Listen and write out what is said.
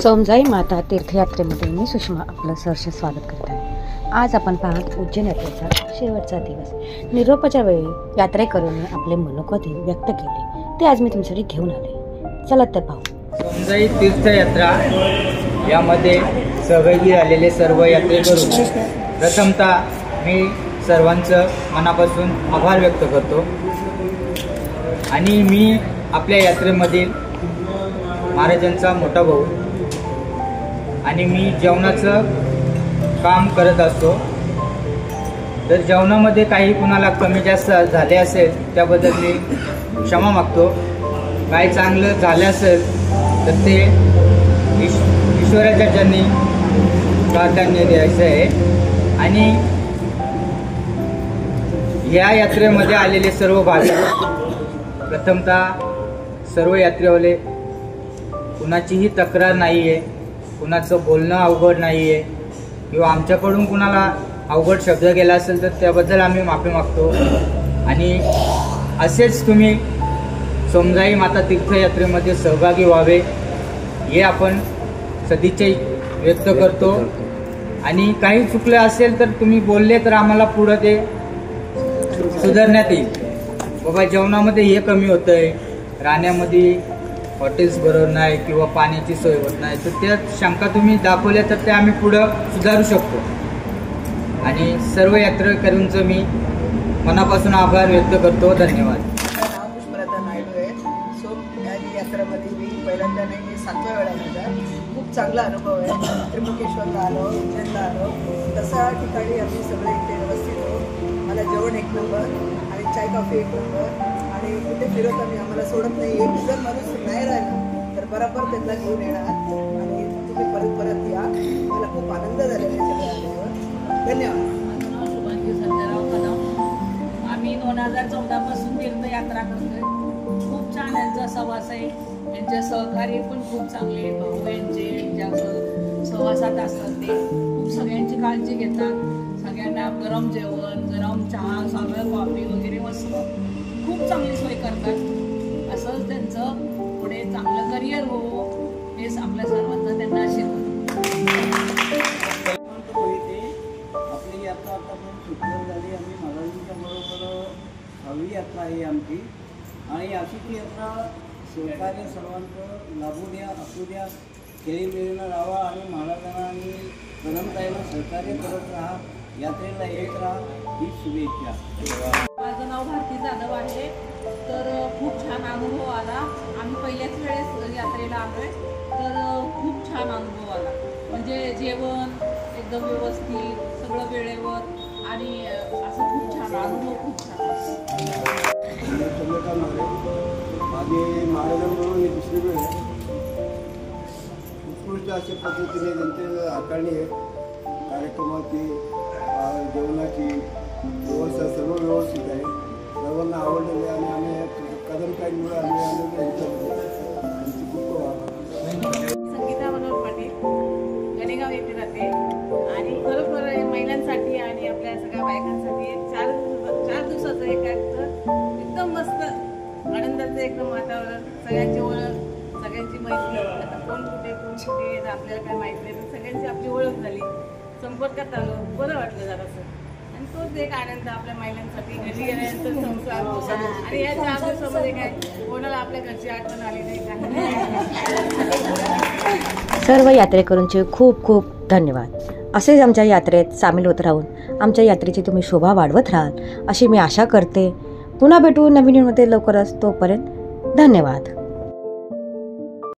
सोमजाई माता तीर्थयात्रेमध्ये मी सुषमा आपलं सहर्ष स्वागत करत आहे। आज आपण पाहत उज्जैन यात्रेचा शेवटचा दिवस। निरोपाच्या वेळी यात्रेकरूंनी आपले मनोगत व्यक्त केले, ते आज मी तुमच्यासाठी घेऊन आले। चला तर पाहू। सोमजाई तीर्थयात्रा यामध्ये सहभागी झालेले सर्व यात्रेकरू प्रथमतः मी सर्वांचं मनापासून आभार व्यक्त करतो आणि मी आपल्या यात्रेमधील महाराजांचा मोठा भाऊ आणि मी जेवणाचं काम करत असतो। तर जेवणामध्ये काही कुणाला कमी जास्त झाले असेल त्याबद्दल मी क्षमा मागतो। काही चांगलं झालं असेल तर ते ईश्वराच्या चरणी प्राधान्य द्यायचं आहे। आणि या यात्रेमध्ये आलेले सर्व भाविक प्रथमतः सर्व यात्रेवाले कुणाचीही तक्रार नाही आहे, कुणाचं बोलणं अवघड नाही आहे किंवा आमच्याकडून कुणाला अवघड शब्द गेला असेल तर त्याबद्दल आम्ही माफी मागतो। आणि असेच तुम्ही सोमजाई माता तीर्थयात्रेमध्ये सहभागी व्हावे हे आपण सदिच्छा व्यक्त करतो। आणि काही चुकलं असेल तर तुम्ही बोलले तर आम्हाला पुढं ते सुधारण्यात येईल। बाबा जेवणामध्ये हे कमी होतंय, राहण्यामध्ये हॉटेल्स बरोबर नाही किंवा पाण्याची सोय होत नाही, तर त्या शंका तुम्ही दाखवल्या तर ते आम्ही पुढं सुधारू शकतो। आणि सर्व यात्रेकरूंचं मी मनापासून आभार व्यक्त करतो। धन्यवाद। नाव पुष्पलता नायडू आहे। या यात्रेमध्ये मी पहिल्यांदा नाही, मी 7व्या वेळा माझा खूप चांगला अनुभव आहे। त्र्यंबकेश्वरला आलो, उज्जैनला आलो, तशा ठिकाणी आम्ही सगळे इथे व्यवस्थित आहोत। मला जेवण एक नंबर आणि चाय कॉफी एक नंबर आणि कुठे फिरत आम्हाला सोडत नाही। एक जर माणूस नाही राहिला तर बरोबर त्यांना घेऊन येणार आणि तुम्ही परत परत या। मला खूप आनंद झालेला आहे सगळ्या आल्यावर। धन्यवाद। आम्ही 2014 पासून तीर्थयात्रा करतोय। खूप छान यांचा सहवास आहे, यांचे सहकारी पण खूप चांगले भाऊ यांचे ज्या सहवासात असतात ते खूप सगळ्यांची काळजी घेतात। सगळ्यांना गरम जेवण, गरम चहा, साखर कॉफी वगैरे मस्त खूप चांगली सोय करतात। असंच त्यांचं पुढे चांगलं करिअर हो हेच आपल्या सर्वांना त्यांना आशीर्वाद। आपली यात्रा आतापर्यंत सुखकर झाली। आम्ही महाराजांच्या बरोबर 6वी यात्रा आहे आमची आणि अशी ती यात्रा सहकार्य सर्वांचं लाभू द्या, असू द्या, खेळीमेळीनं राहावा आणि महाराजांना आणि कदमताईला सहकार्य करत राहा, यात्रेला येत राहा ही शुभेच्छा। माझं नाव भारती जाधव आहे। तर खूप छान अनुभव आला। आम्ही पहिल्याच वेळेस यात्रेला आलोय तर खूप छान अनुभव आला। म्हणजे जेवण एकदम व्यवस्थित, सगळं वेळेवर आणि असं खूप छान अनुभव, खूप छान। माझी महाराजांबरोबर ही दुसरी वेळ आहे। उत्कृष्ट अशा पद्धतीने त्यांची आकारणी आहे। कार्यक्रमाची, जेवणाची व्यवस्था सर्व व्यवस्थित आहे, सर्वांना आवडलेली आणि आम्ही कदमताईंमुळे आम्ही त्यांची खूप संगीता मनोहर पाटील, गणेगाव येथे राहते आणि खरोखर महिलांसाठी आणि आपल्या सगळ्या बायकांसाठी 4 दिवसाचं एकदम मस्त आनंदाचं एकदम वातावरण, सगळ्यांची ओळख, सगळ्यांची मैत्री। आता कोण कुठे आपल्याला काय माहीत नाही, पण सगळ्यांची आपली ओळख झाली, संपर्कात आलो, बरं वाटलं जरासं। आणि तोच एक आनंद आपल्या महिलांसाठी घरी गेल्यानंतर संसार आणि या 4 दिवसामध्ये काय कोणाला आपल्या घरची आठवण आली नाही, काही सर्व यात्रेकरूंचे खूप खूप धन्यवाद। असेच आमच्या यात्रेत सामील होत राहून आमच्या यात्रेची तुम्ही शोभा वाढवत राहाल अशी मी आशा करते। पुन्हा भेटू नवीन व्हिडिओमध्ये लवकरच, तोपर्यंत धन्यवाद।